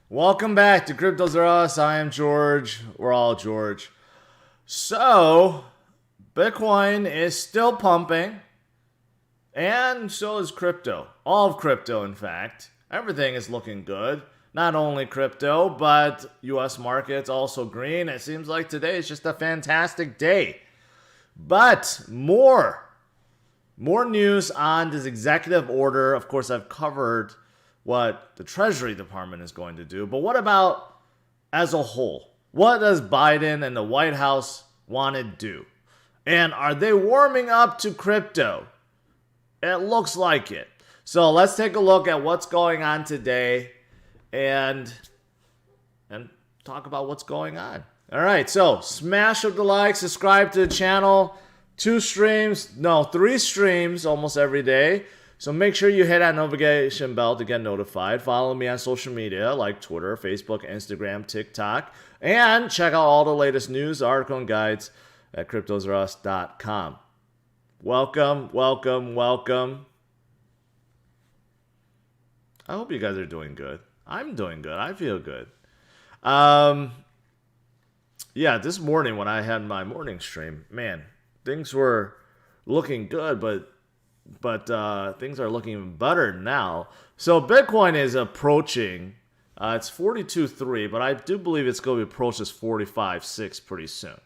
Welcome back to CryptosRUs. I am George. We're all George. So, Bitcoin is still pumping, and so is crypto. All of crypto, in fact. Everything is looking good. Not only crypto, but US markets also green. It seems like today is just a fantastic day. But more news on this executive order. Of course, I've covered what the Treasury Department is going to do. But what about as a whole? What does Biden and the White House want to do? And are they warming up to crypto? It looks like it. So let's take a look at what's going on today and talk about what's going on. All right, so smash up the like, subscribe to the channel. 3 streams almost every day. So make sure you hit that notification bell to get notified. Follow me on social media like Twitter, Facebook, Instagram, TikTok. And check out all the latest news, articles, and guides at CryptosRUs.com. Welcome, welcome, welcome. I hope you guys are doing good. I'm doing good. I feel good. Yeah, this morning when I had my morning stream, man, things were looking good, but things are looking even better now. So Bitcoin is approaching, it's 42.3, but I do believe it's going to approach this 45.6 pretty soon.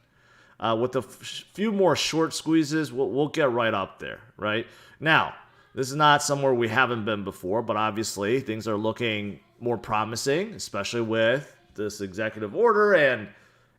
With a few more short squeezes, we'll get right up there, right? Now, this is not somewhere we haven't been before, but obviously things are looking more promising, especially with this executive order and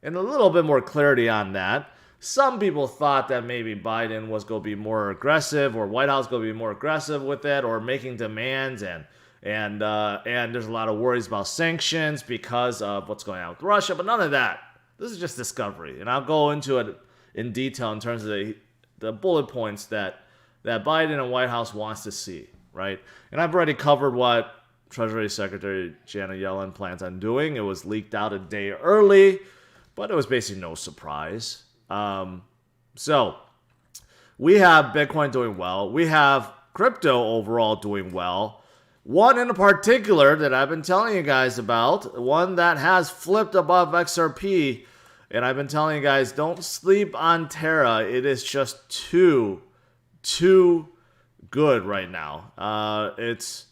a little bit more clarity on that. Some people thought that maybe Biden was going to be more aggressive, or White House going to be more aggressive with it, or making demands, and there's a lot of worries about sanctions because of what's going on with Russia, but none of that. This is just discovery, and I'll go into it in detail in terms of the bullet points that Biden and White House wants to see, right? And I've already covered what Treasury Secretary Janet Yellen plans on doing. It was leaked out a day early, but it was basically no surprise. So we have Bitcoin doing well. We have crypto overall doing well. One in particular that I've been telling you guys about, one that has flipped above XRP, and I've been telling you guys, don't sleep on Terra. It is just too good right now. Its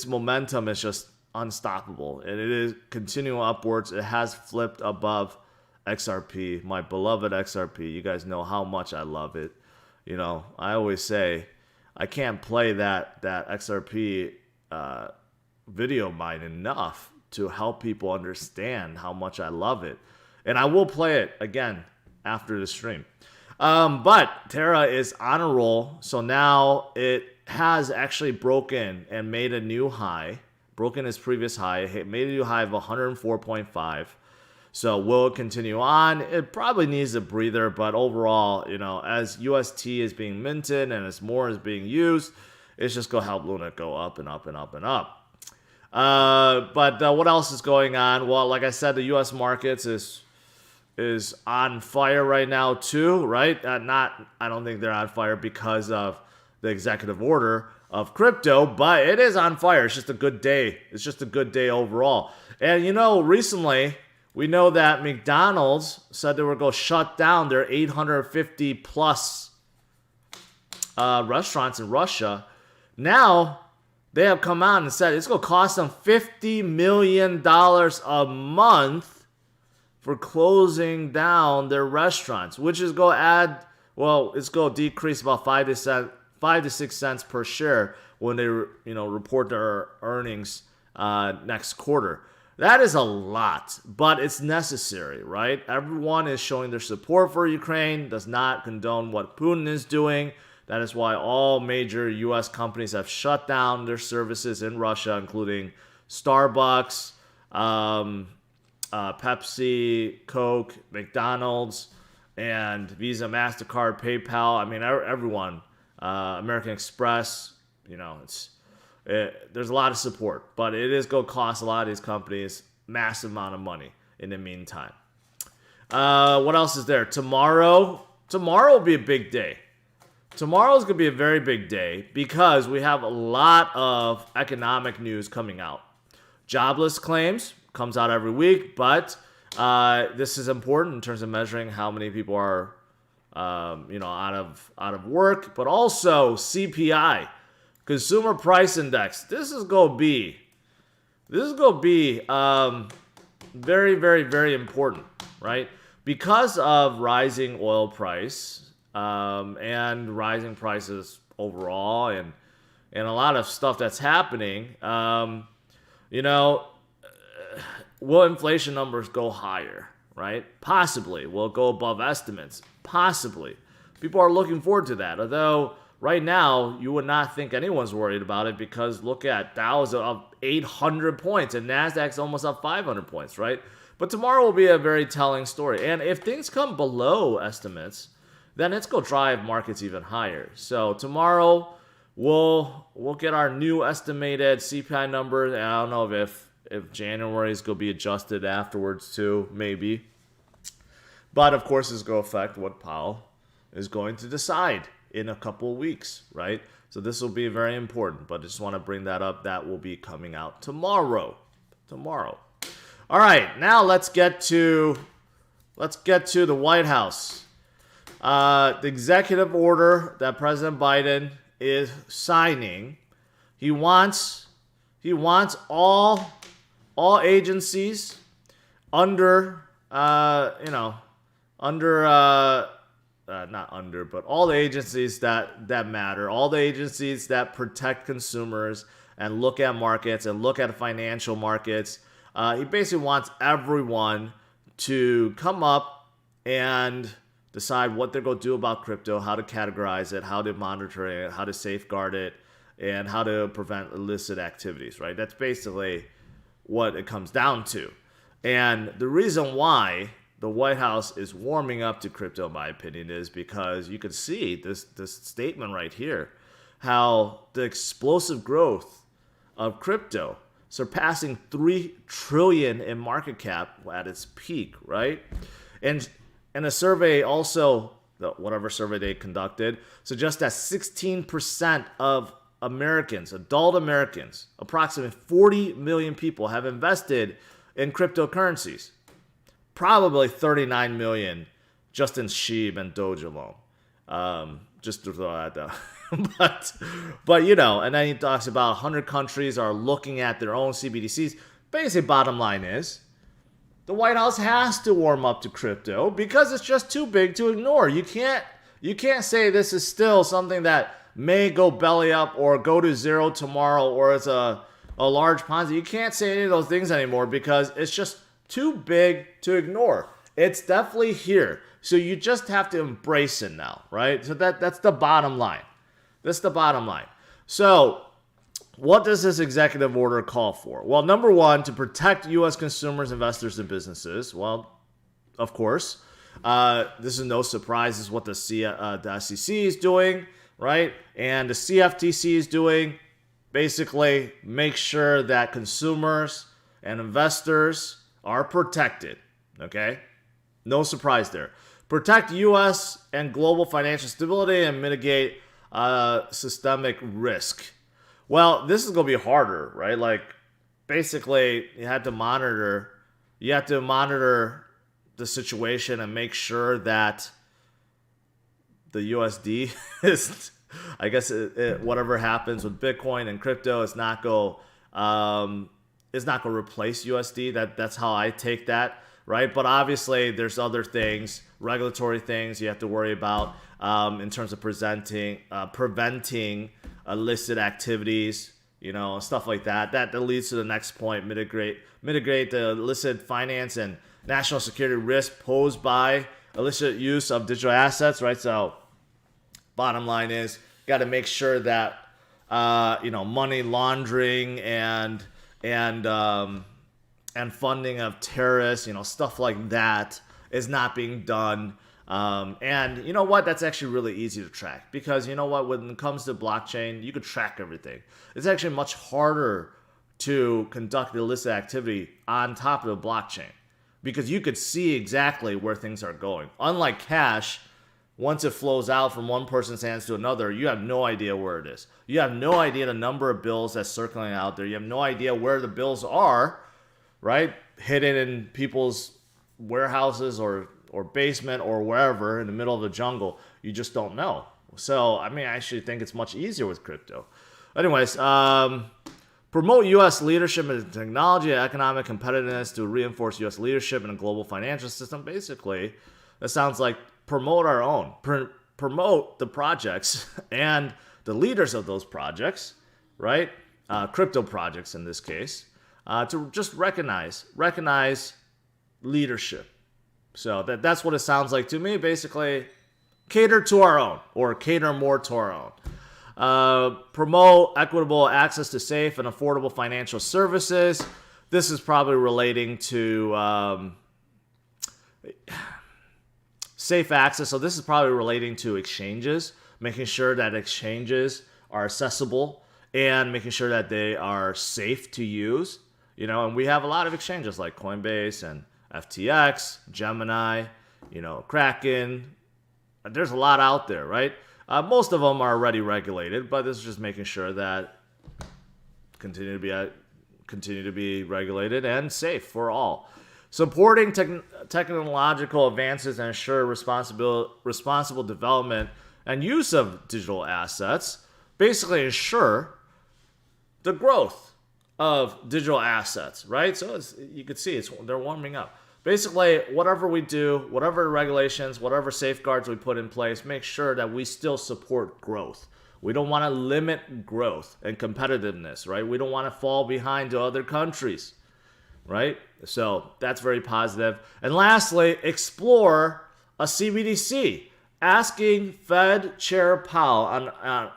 momentum is just unstoppable, and it is continuing upwards. It has flipped above XRP, my beloved XRP. You guys know how much I love it. You know, I always say I can't play that XRP video mine enough to help people understand how much I love it. And I will play it again after the stream. But Terra is on a roll. So now it has actually broken and made a new high. Broken its previous high. It made a new high of 104.5. So will it continue on? It probably needs a breather, but overall, you know, as UST is being minted and as more is being used, it's just going to help Luna go up and up and up and up. But what else is going on? Well, like I said, the US markets is on fire right now too, right? I don't think they're on fire because of the executive order of crypto, but it is on fire. It's just a good day. It's just a good day overall. And you know, recently, we know that McDonald's said they were going to shut down their 850 plus restaurants in Russia. Now, they have come out and said it's going to cost them $50 million a month for closing down their restaurants, which is going to add, well, it's going to decrease about 5 to 6 cents per share when they report their earnings next quarter. That is a lot, but it's necessary, right? Everyone is showing their support for Ukraine, does not condone what Putin is doing. That is why all major U.S. companies have shut down their services in Russia, including Starbucks, Pepsi, Coke, McDonald's, and Visa, MasterCard, PayPal. I mean, everyone, American Express, you know, there's a lot of support, but it is going to cost a lot of these companies massive amount of money in the meantime. What else is there? Tomorrow will be a big day. Tomorrow's going to be a very big day because we have a lot of economic news coming out. Jobless claims comes out every week, but this is important in terms of measuring how many people are, out of work. But also CPI, Consumer Price Index. This is gonna be very, very, very important, right? Because of rising oil price and rising prices overall, and a lot of stuff that's happening. Will inflation numbers go higher, right? Possibly. Will it go above estimates? Possibly. People are looking forward to that. Although right now you would not think anyone's worried about it, because look at Dow's up 800 points and Nasdaq's almost up 500 points, right? But tomorrow will be a very telling story. And if things come below estimates, then it's going to drive markets even higher. So tomorrow we'll get our new estimated CPI numbers. And I don't know if January is going to be adjusted afterwards too, maybe. But of course, it's going to affect what Powell is going to decide in a couple of weeks, right? So this will be very important, but I just want to bring that up. That will be coming out tomorrow. All right, now let's get to the White House. The executive order that President Biden is signing. He wants all agencies but all the agencies that matter, all the agencies that protect consumers and look at markets and look at financial markets. He basically wants everyone to come up and decide what they're going to do about crypto, how to categorize it, how to monitor it, how to safeguard it, and how to prevent illicit activities, right? That's basically what it comes down to. And the reason why the White House is warming up to crypto, in my opinion, is because you can see this statement right here, how the explosive growth of crypto, surpassing $3 trillion in market cap at its peak, right? And a survey also, whatever survey they conducted, suggests that 16% of Americans, adult Americans, approximately 40 million people have invested in cryptocurrencies. Probably 39 million just in SHIB and Doge alone. Just to throw that down. but and then he talks about 100 countries are looking at their own CBDCs. Basically, bottom line is, the White House has to warm up to crypto because it's just too big to ignore. You can't say this is still something that may go belly up or go to zero tomorrow, or it's a large Ponzi. You can't say any of those things anymore because it's just too big to ignore. It's definitely here. So you just have to embrace it now, right? So that's the bottom line. That's the bottom line. So what does this executive order call for? Well, number one, to protect U.S. consumers, investors, and businesses. Well, of course, this is no surprise. This is what the SEC is doing, right? And the CFTC is doing. Basically, make sure that consumers and investors are protected, okay? No surprise there. Protect U.S. and global financial stability and mitigate systemic risk. Well, this is going to be harder, right? Like, basically, you have to monitor the situation and make sure that the USD is, I guess, whatever happens with Bitcoin and crypto, it's not going to replace USD. That's how I take that, right? But obviously, there's other things, regulatory things you have to worry about in terms of preventing illicit activities, stuff like that. That leads to the next point: mitigate the illicit finance and national security risk posed by illicit use of digital assets, right? So, bottom line is, got to make sure that money laundering and funding of terrorists, stuff like that, is not being done. And you know what? That's actually really easy to track, because when it comes to blockchain, you could track everything. It's actually much harder to conduct illicit activity on top of the blockchain, because you could see exactly where things are going. Unlike cash, once it flows out from one person's hands to another, you have no idea where it is. You have no idea the number of bills that's circling out there. You have no idea where the bills are, right? Hidden in people's warehouses or basement or wherever in the middle of the jungle. You just don't know. So, I actually think it's much easier with crypto. Anyways, promote U.S. leadership in technology and economic competitiveness to reinforce U.S. leadership in a global financial system. Basically, that sounds like promote our own. Promote the projects and the leaders of those projects, right? Crypto projects in this case, to just recognize leadership. So that's what it sounds like to me. Basically, cater to our own, or cater more to our own. Promote equitable access to safe and affordable financial services. This is probably relating to safe access. So this is probably relating to exchanges, making sure that exchanges are accessible and making sure that they are safe to use. And we have a lot of exchanges like Coinbase and FTX, Gemini, Kraken. There's a lot out there, right? Most of them are already regulated, but this is just making sure that continue to be regulated and safe for all. Supporting technological advances and ensure responsible development and use of digital assets. Basically ensure the growth of digital assets, right? So you can see they're warming up. Basically, whatever we do, whatever regulations, whatever safeguards we put in place, make sure that we still support growth. We don't want to limit growth and competitiveness, right? We don't want to fall behind to other countries, right? So that's very positive. And lastly, explore a CBDC. Asking Fed Chair Powell,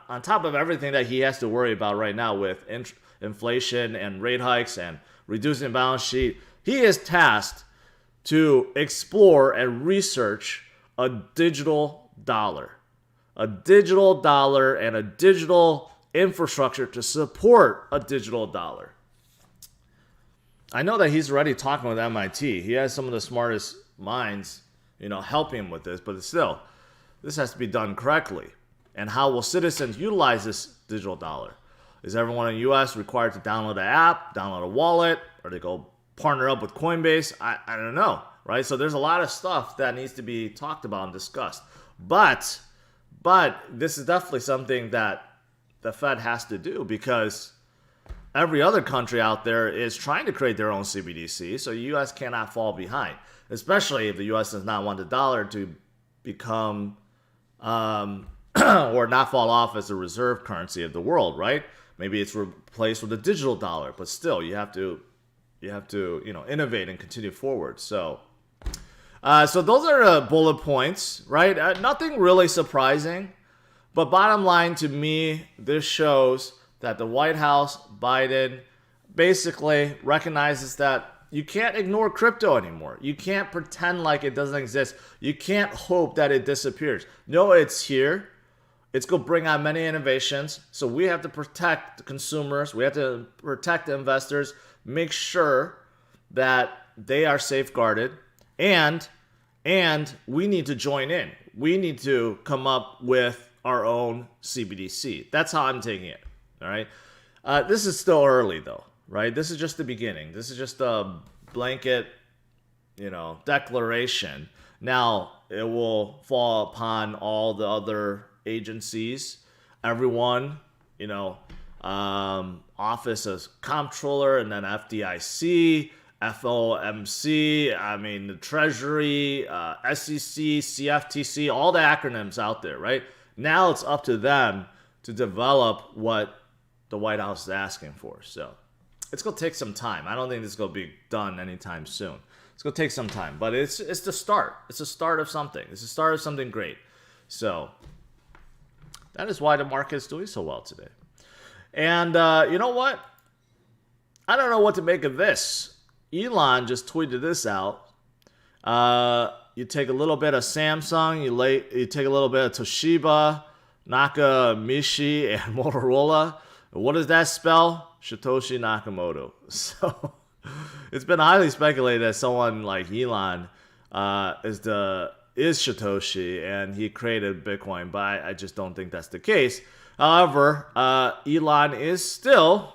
on top of everything that he has to worry about right now with inflation and rate hikes and reducing the balance sheet, he is tasked to explore and research a digital dollar and a digital infrastructure to support a digital dollar. I know that he's already talking with MIT. He has some of the smartest minds, helping him with this, but still, this has to be done correctly. And how will citizens utilize this digital dollar? Is everyone in the U.S. required to download an app, download a wallet, or they go partner up with Coinbase? I don't know, right? So there's a lot of stuff that needs to be talked about and discussed. But this is definitely something that the Fed has to do, because every other country out there is trying to create their own CBDC, so the U.S. cannot fall behind, especially if the U.S. does not want the dollar to become or not fall off as the reserve currency of the world, right? Maybe it's replaced with a digital dollar, but still, you have to innovate and continue forward. So those are the bullet points, right? Nothing really surprising, but bottom line to me, this shows that the White House, Biden, basically recognizes that you can't ignore crypto anymore. You can't pretend like it doesn't exist. You can't hope that it disappears. No, it's here. It's going to bring on many innovations. So we have to protect the consumers. We have to protect the investors. Make sure that they are safeguarded. And we need to join in. We need to come up with our own CBDC. That's how I'm taking it. All right. This is still early, though, right? This is just the beginning. This is just a blanket, declaration. Now, it will fall upon all the other agencies, everyone, Office of Comptroller, and then FDIC, FOMC, the Treasury, SEC, CFTC, all the acronyms out there, right? Now it's up to them to develop what the White House is asking for. So it's going to take some time. I don't think this is going to be done anytime soon. It's going to take some time, but it's the start. It's the start of something. It's the start of something great. So that is why the market is doing so well today. And you know what? I don't know what to make of this. Elon just tweeted this out. You take a little bit of Samsung, you take a little bit of Toshiba, Nakamichi, and Motorola. What does that spell? Satoshi Nakamoto. So it's been highly speculated that someone like Elon is the is Satoshi and he created Bitcoin, but I just don't think that's the case. However, Elon is still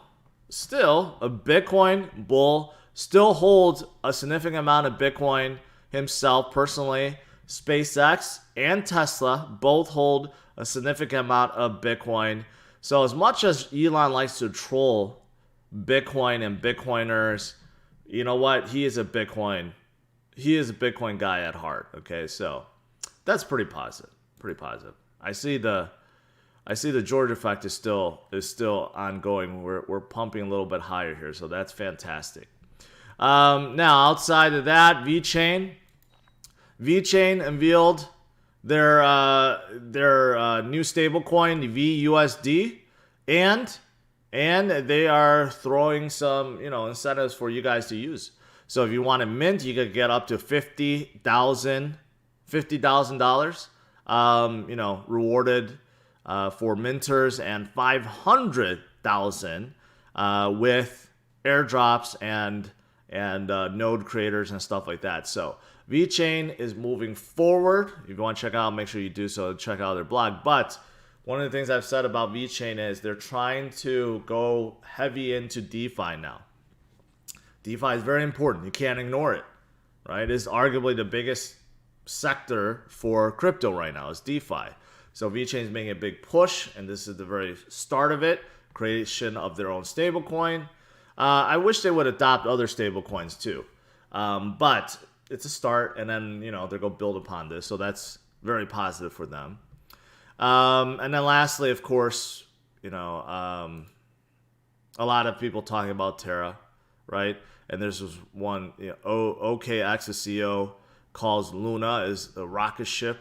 a Bitcoin bull, still holds a significant amount of Bitcoin himself personally. SpaceX and Tesla both hold a significant amount of Bitcoin. So as much as Elon likes to troll Bitcoin and Bitcoiners, you know what? He is a Bitcoin guy at heart. Okay, so that's pretty positive. Pretty positive. I see the George effect is still ongoing. We're pumping a little bit higher here, so that's fantastic. Now outside of that, VeChain unveiled their new stablecoin VeUSD, and they are throwing some incentives for you guys to use. So if you want to mint, you could get up to $50,000 rewarded for minters, and 500,000 with airdrops and node creators and stuff like that. So VeChain is moving forward. If you want to check out, make sure you do so. Check out their blog. But one of the things I've said about VeChain is they're trying to go heavy into DeFi now. DeFi is very important. You can't ignore it, right? It's arguably the biggest sector for crypto right now is DeFi. So VeChain is making a big push, and this is the very start of it, creation of their own stablecoin. I wish they would adopt other stablecoins too, but it's a start, and then they're going to build upon this, so that's very positive for them. And then lastly, of course, a lot of people talking about Terra, right? And there's this one, OKX, the CEO, calls Luna is a rocket ship.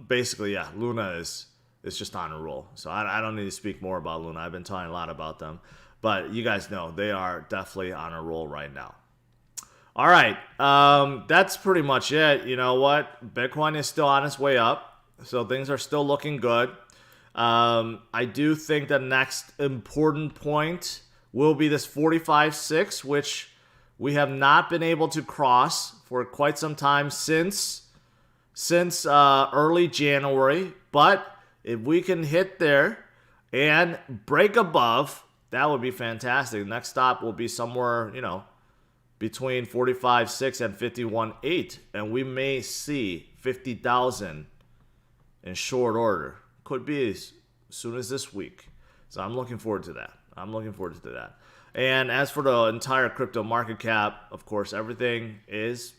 Basically, yeah, Luna is just on a roll. So I don't need to speak more about Luna. I've been talking a lot about them, but you guys know they are definitely on a roll right now. All right, that's pretty much it. You know what? Bitcoin is still on its way up, so things are still looking good. I do think the next important point will be this 45.6, which we have not been able to cross for quite some time since early January. But if we can hit there and break above, that would be fantastic. The next stop will be somewhere, between 45.6 and 51.8, and we may see 50,000 in short order. Could be as soon as this week. So I'm looking forward to that. And as for the entire crypto market cap, of course, everything is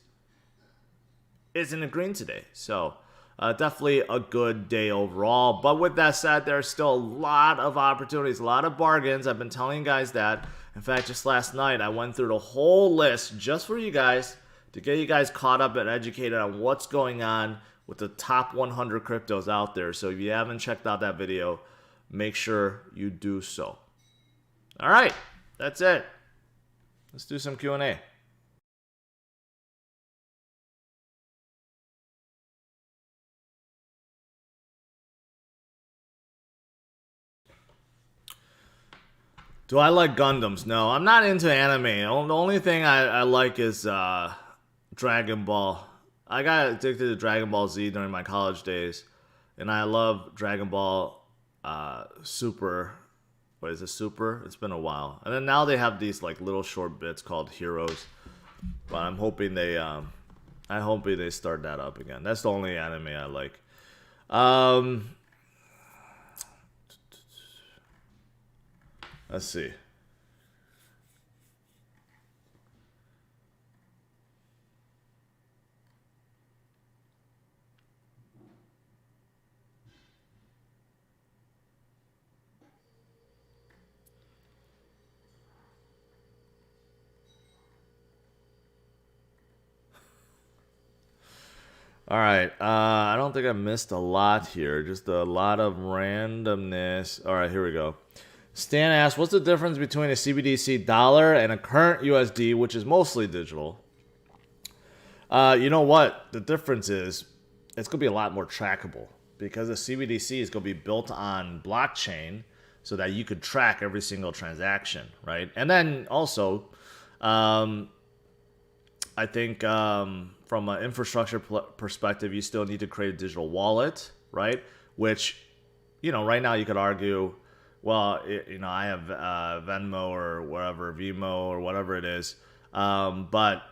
in the green today. So definitely a good day overall. But with that said, there's still a lot of opportunities, a lot of bargains. I've been telling you guys that. In fact, just last night, I went through the whole list just for you guys to get you guys caught up and educated on what's going on with the top 100 cryptos out there. So if you haven't checked out that video, make sure you do so. All right, that's it. Let's do some Q&A. Do I like Gundams? No, I'm not into anime. The only thing I like is Dragon Ball. I got addicted to Dragon Ball Z during my college days, and I love Dragon Ball Super. What is it, Super? It's been a while. And then now they have these like little short bits called Heroes. But I'm hoping they start that up again. That's the only anime I like. Let's see. All right. I don't think I missed a lot here. Just a lot of randomness. All right, here we go. Stan asks, what's the difference between a CBDC dollar and a current USD, which is mostly digital? You know what? The difference is it's going to be a lot more trackable because a CBDC is going to be built on blockchain so that you could track every single transaction, right? And then also, I I think from an infrastructure perspective, you still need to create a digital wallet, right? Which, right now you could argue, well, I have Venmo or whatever, Vimo or whatever it is, but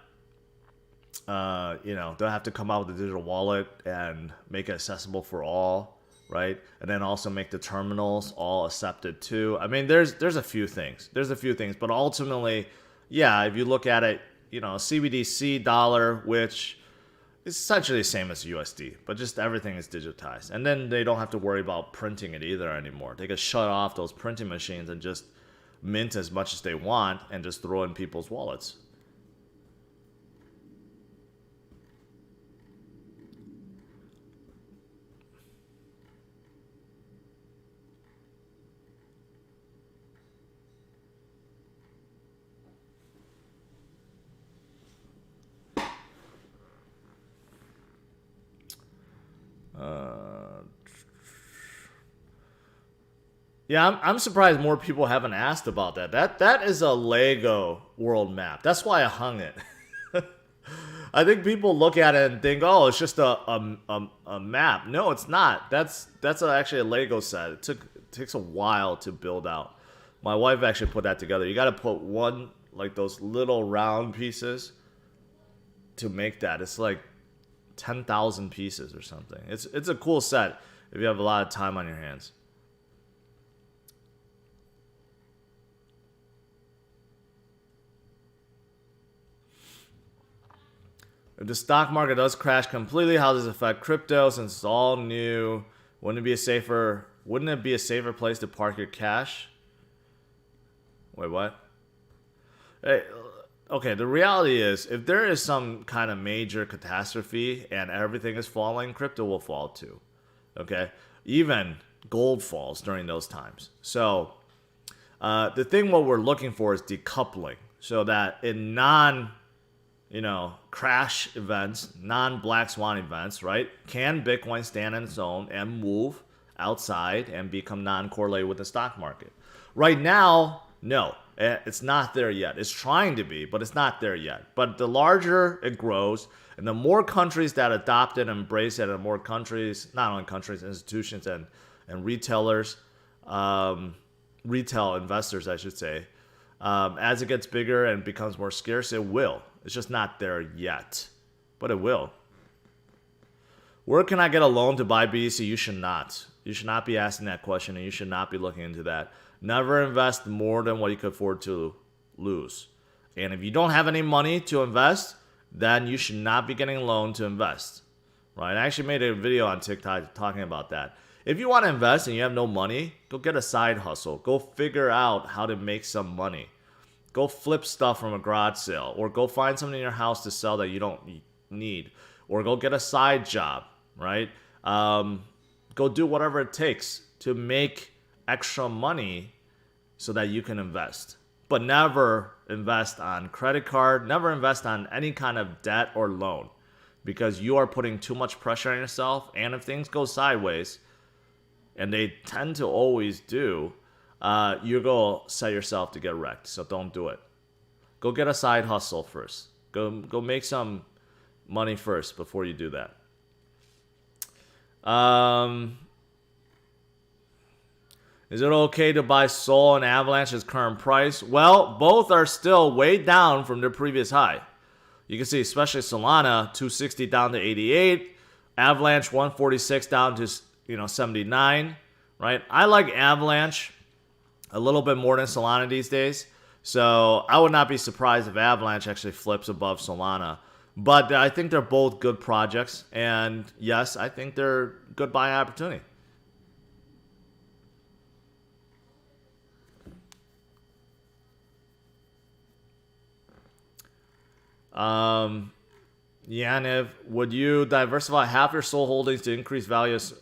they'll have to come out with a digital wallet and make it accessible for all, right? And then also make the terminals all accepted too. I mean, there's a few things. But ultimately, yeah, if you look at it, CBDC dollar, which is essentially the same as USD, but just everything is digitized. And then they don't have to worry about printing it either anymore. They can shut off those printing machines and just mint as much as they want and just throw in people's wallets. Yeah, I'm surprised more people haven't asked about that. That is a Lego world map. That's why I hung it. I think people look at it and think, oh, it's just a map. No, it's not. That's actually a Lego set. It takes a while to build out. My wife actually put that together. You got to put one, like those little round pieces to make that. It's like 10,000 pieces or something. It's a cool set if you have a lot of time on your hands. If the stock market does crash completely, how does it affect crypto since it's all new? Wouldn't it be a safer place to park your cash? Wait, what? Hey, okay, the reality is if there is some kind of major catastrophe and everything is falling, crypto will fall too. Okay? Even gold falls during those times. So the thing what we're looking for is decoupling so that in crash events, non-black swan events, right? Can Bitcoin stand on its own and move outside and become non-correlated with the stock market? Right now, no, it's not there yet. It's trying to be, but it's not there yet. But the larger it grows, and the more countries that adopt it and embrace it, and the more countries, not only countries, institutions and retailers, retail investors, I should say, as it gets bigger and becomes more scarce, it will. It's just not there yet, but it will. Where can I get a loan to buy BTC? You should not. You should not be asking that question, and you should not be looking into that. Never invest more than what you can afford to lose. And if you don't have any money to invest, then you should not be getting a loan to invest. Right? I actually made a video on TikTok talking about that. If you want to invest and you have no money, go get a side hustle. Go figure out how to make some money. Go flip stuff from a garage sale, or go find something in your house to sell that you don't need, or go get a side job, right? Go do whatever it takes to make extra money so that you can invest. But never invest on credit card, never invest on any kind of debt or loan, because you are putting too much pressure on yourself. And if things go sideways, and they tend to always do, you're going to set yourself to get wrecked. So don't do it. Go get a side hustle first. Go make some money first before you do that. Is it okay to buy Sol and Avalanche's current price? Well, both are still way down from their previous high. You can see especially Solana, 260 down to 88. Avalanche, 146 down to 79. Right? I like Avalanche a little bit more than Solana these days. So I would not be surprised if Avalanche actually flips above Solana. But I think they're both good projects. And yes, I think they're good buying opportunity. Yaniv, would you diversify half your SOL holdings to increase value of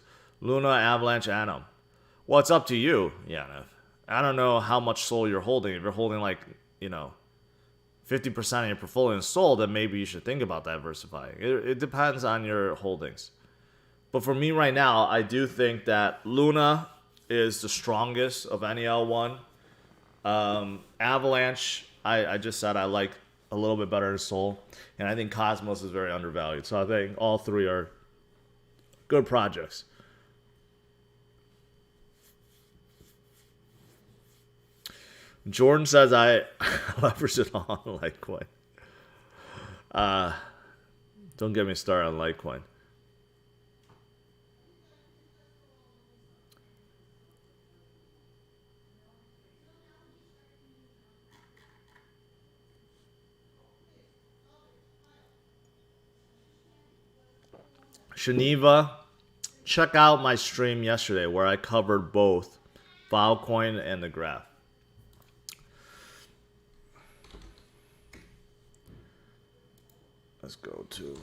Luna, Avalanche, Atom? Well, it's up to you, Yaniv. I don't know how much SOL you're holding. If you're holding 50% of your portfolio in SOL, then maybe you should think about diversifying. It depends on your holdings. But for me right now, I do think that Luna is the strongest of any L1. Avalanche, I just said I like a little bit better than Sol, and I think Cosmos is very undervalued. So I think all three are good projects. Jordan says I leveraged it on Litecoin. Don't get me started on Litecoin. Geneva, check out my stream yesterday where I covered both Filecoin and the graph. Let's go to.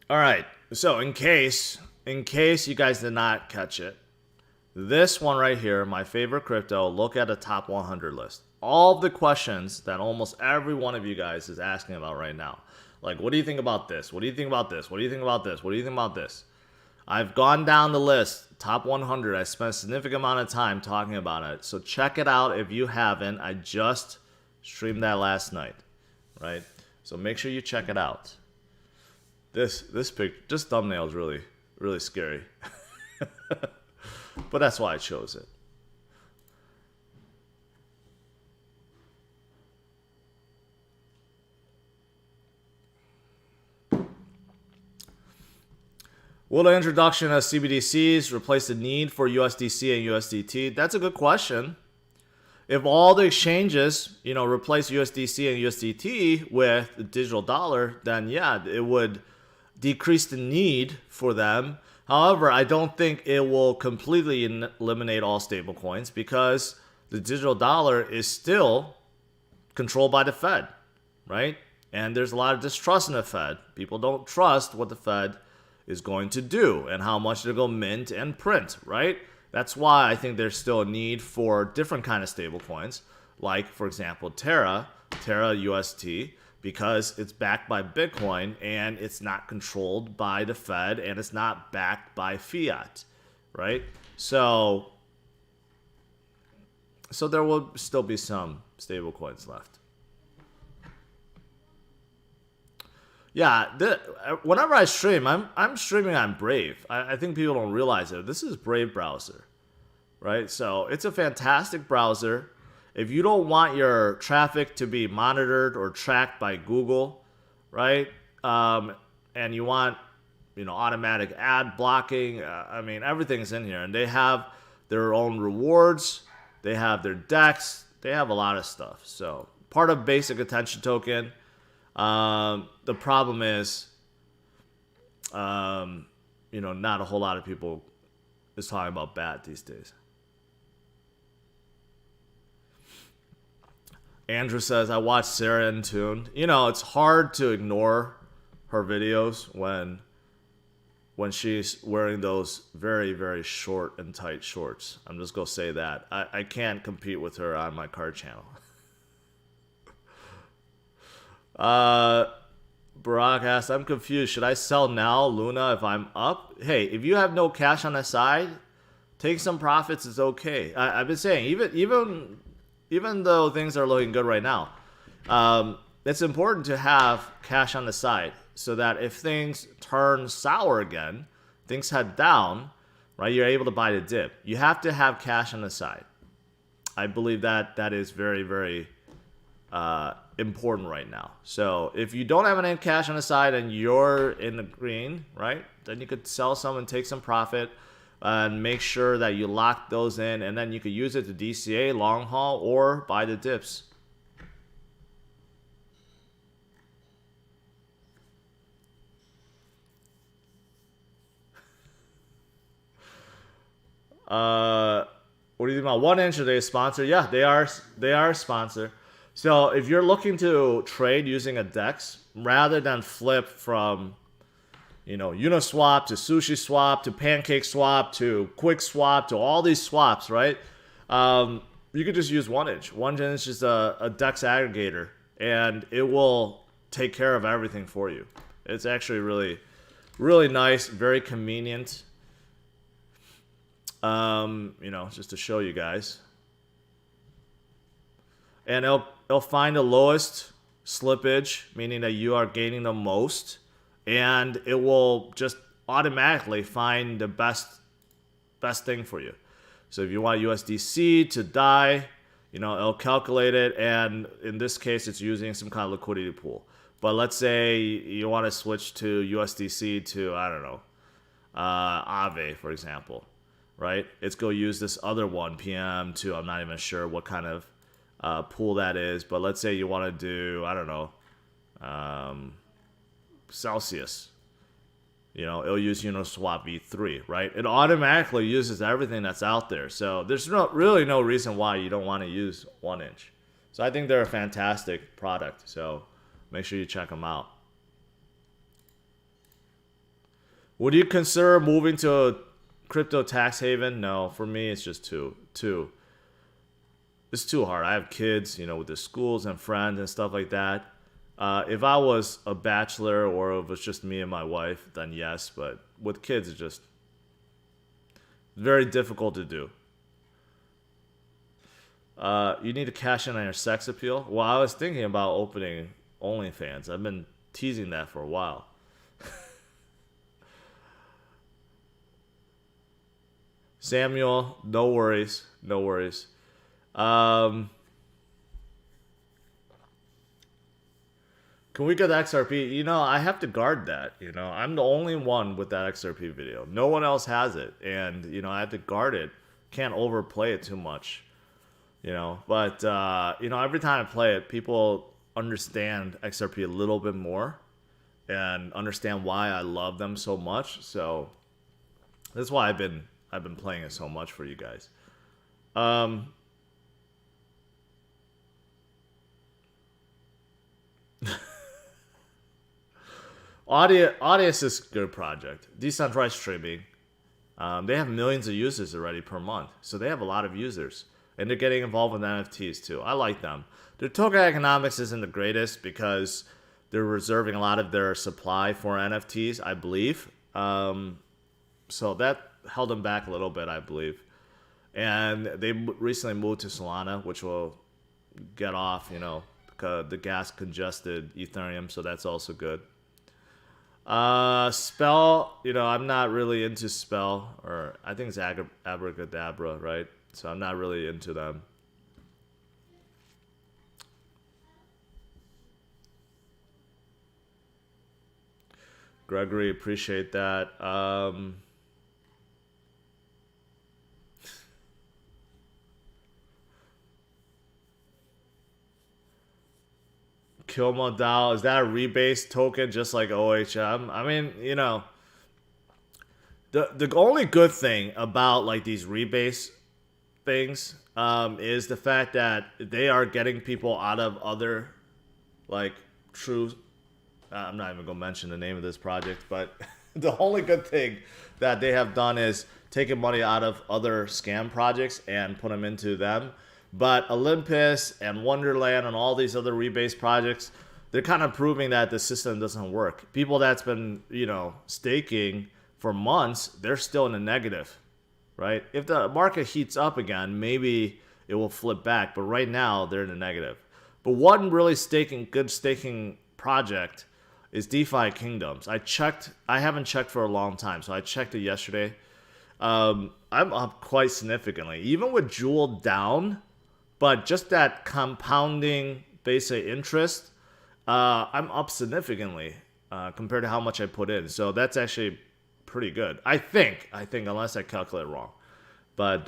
All right. So in case you guys did not catch it, this one right here, my favorite crypto, look at the top 100 list. All of the questions that almost every one of you guys is asking about right now. Like, what do you think about this? What do you think about this? What do you think about this? What do you think about this? I've gone down the list, top 100. I spent a significant amount of time talking about it. So check it out if you haven't. I just streamed that last night, right? So make sure you check it out. This thumbnail is really scary. But that's why I chose it. Will the introduction of CBDCs replace the need for USDC and USDT? That's a good question. If all the exchanges, replace USDC and USDT with the digital dollar, then yeah, it would decrease the need for them. However, I don't think it will completely eliminate all stablecoins because the digital dollar is still controlled by the Fed, right? And there's a lot of distrust in the Fed. People don't trust what the Fed is going to do and how much they're going to mint and print, right? That's why I think there's still a need for different kind of stable coins, like, for example, Terra UST, because it's backed by Bitcoin and it's not controlled by the Fed and it's not backed by fiat, right? So there will still be some stable coins left. Yeah, whenever I stream, I'm streaming on Brave. I think people don't realize it. This is Brave browser, right? So it's a fantastic browser. If you don't want your traffic to be monitored or tracked by Google, right? And you want, automatic ad blocking. Everything's in here, and they have their own rewards. They have their DEX. They have a lot of stuff. So part of basic attention token. The problem is, not a whole lot of people is talking about BAT these days. Andrew says, I watched Sarah in Tune. It's hard to ignore her videos when she's wearing those very, very short and tight shorts. I'm just going to say that. I can't compete with her on my card channel. Barack asks, I'm confused. Should I sell now, Luna, if I'm up? Hey, if you have no cash on the side, take some profits. It's okay. I've been saying, even though things are looking good right now, it's important to have cash on the side so that if things turn sour again, things head down, right, you're able to buy the dip. You have to have cash on the side. I believe that is very, very important right now. So if you don't have any cash on the side and you're in the green, right, then you could sell some and take some profit and make sure that you lock those in, and then you could use it to DCA, long haul, or buy the dips. What do you think about 1inch? Are they a sponsor? Yeah, they are a sponsor. So if you're looking to trade using a DEX, rather than flip from, Uniswap to SushiSwap to PancakeSwap to QuickSwap to all these swaps, right? You could just use 1inch. 1inch is a DEX aggregator, and it will take care of everything for you. It's actually really, really nice, very convenient. Just to show you guys. and it'll find the lowest slippage, meaning that you are gaining the most, and it will just automatically find the best thing for you. So if you want USDC to die, it'll calculate it, and in this case, it's using some kind of liquidity pool. But let's say you want to switch to USDC to, I don't know, Aave, for example, right? It's going to use this other one, PM2. I'm not even sure what kind of pool that is, but let's say you want to do, I don't know, Celsius. It'll use Uniswap v3, right? It automatically uses everything that's out there. So there's really no reason why you don't want to use 1inch. So I think they're a fantastic product. So make sure you check them out. Would you consider moving to a crypto tax haven? No, for me, it's just too. It's too hard. I have kids, with the schools and friends and stuff like that. If I was a bachelor or if it was just me and my wife, then yes. But with kids, it's just very difficult to do. You need to cash in on your sex appeal. Well, I was thinking about opening OnlyFans. I've been teasing that for a while. Samuel, no worries. No worries. Can we get XRP? I have to guard that. I'm the only one with that XRP video. No one else has it. And, I have to guard it. Can't overplay it too much. But, every time I play it, people understand XRP a little bit more and understand why I love them so much. So that's why I've been playing it so much for you guys. Audius is a good project. Decentralized streaming. They have millions of users already per month. So they have a lot of users. And they're getting involved with NFTs too. I like them. Their token economics isn't the greatest because they're reserving a lot of their supply for NFTs, I believe. So that held them back a little bit, I believe. And they recently moved to Solana, which will get off, the gas congested Ethereum. So that's also good. Spell, I'm not really into Spell, or I think it's Abracadabra, right? So I'm not really into them. Gregory, appreciate that. Kilmo DAO, is that a rebase token just like OHM? I mean, the only good thing about like these rebase things is the fact that they are getting people out of other like true. I'm not even gonna mention the name of this project, but the only good thing that they have done is taking money out of other scam projects and put them into them. But Olympus and Wonderland and all these other rebase projects, they're kind of proving that the system doesn't work. People that's been, staking for months, they're still in the negative, right? If the market heats up again, maybe it will flip back. But right now, they're in the negative. But one really good staking project is DeFi Kingdoms. I haven't checked for a long time, so I checked it yesterday. I'm up quite significantly. Even with Jewel down, but just that compounding basic interest, I'm up significantly compared to how much I put in. So that's actually pretty good. I think, unless I calculate wrong. But,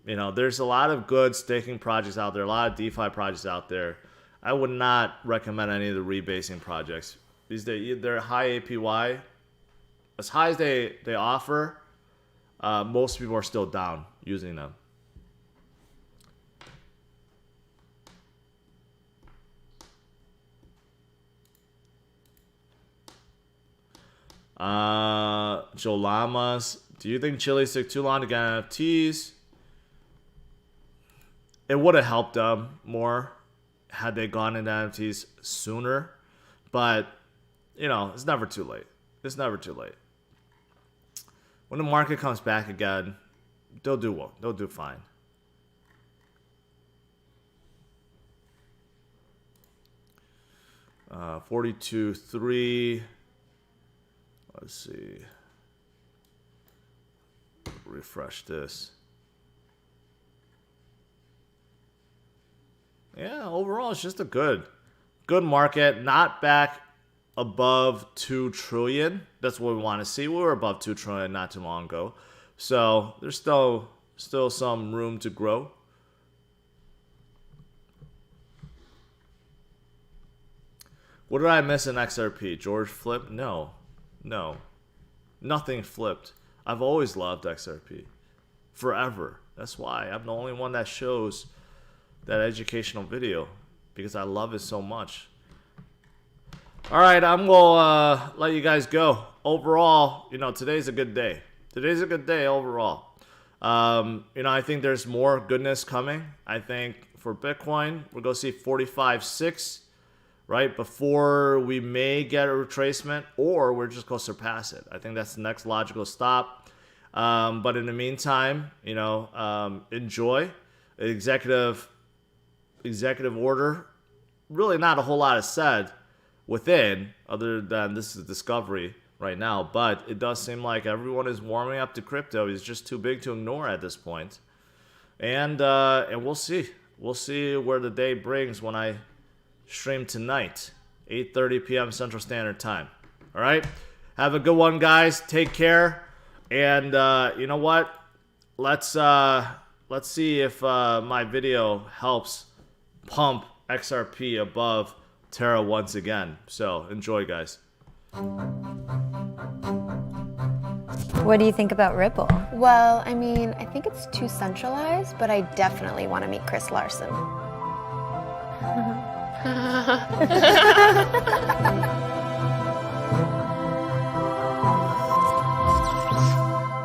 there's a lot of good staking projects out there, a lot of DeFi projects out there. I would not recommend any of the rebasing projects. They're high APY. As high as they offer, most people are still down using them. Joe Lamas, do you think Chile took too long to get NFTs? It would have helped them more had they gone into NFTs sooner. But, it's never too late. It's never too late. When the market comes back again, they'll do well. They'll do fine. 42.3. Let's see. Refresh this. Yeah, overall, it's just a good market. Not back above 2 trillion. That's what we want to see. We were above 2 trillion not too long ago. So there's still some room to grow. What did I miss in XRP? George flipped? No. Nothing flipped. I've always loved XRP. Forever. That's why I'm the only one that shows that educational video, because I love it so much. All right, I'm gonna let you guys go. Overall, today's a good day. Today's a good day overall. I think there's more goodness coming. I think for Bitcoin, we're gonna see 45.6, right, before we may get a retracement, or we're just gonna surpass it. I think that's the next logical stop. But in the meantime, enjoy executive order. Really not a whole lot is said within, other than this is discovery right now, but it does seem like everyone is warming up to crypto. It's just too big to ignore at this point. And we'll see where the day brings when I stream tonight, 8:30 p.m. Central Standard Time. All right, have a good one, guys. Take care. And you know what, let's see if my video helps pump XRP above Terra once again. So enjoy, guys. What do you think about Ripple? Well, I mean, I think it's too centralized, but I definitely want to meet Chris Larson.